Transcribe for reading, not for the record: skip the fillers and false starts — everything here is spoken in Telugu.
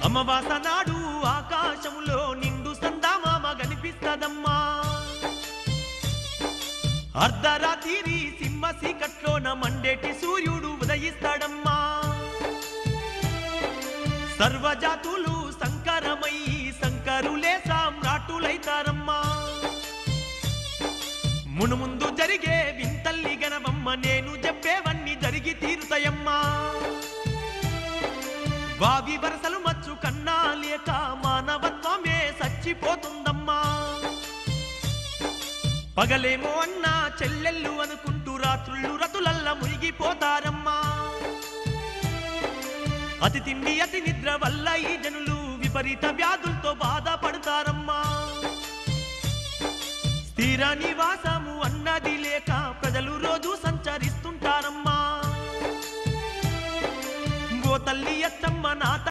అమావాస నాడు ఆకాశములో నిండు సందామామ కనిపిస్తదమ్మా అర్ధరాత్రి సింహ చీకట్లోన మండేటి సూర్యుడు ఉదయిస్తాడమ్మా సర్వజాతులు సంకరమయ్యి సంకరులే సామ్రాటులైతారమ్మా మునుముందు జరిగే వింతల్లి గనవమ్మ నేను చెప్పేవన్నీ జరిగి తీరుతాయమ్మా వావి వరసలు మచ్చు కన్నా లేక మానవత్వమే చచ్చిపోతుందమ్మా పగలేమో అన్నా చెల్లెళ్ళు అనుకుంటూ రాత్రుళ్ళు రతులల్ల మునిగిపోతారమ్మా అతి తిండి అతి నిద్ర వల్ల ఈ జనులు విపరీత వ్యాధులతో బాధపడతారమ్మా స్థిర నివాసము అన్నది లేక ప్రజలు రోజు సంచరిస్తుంటారమ్మా ఓ తల్లి అచ్చమ్మ నా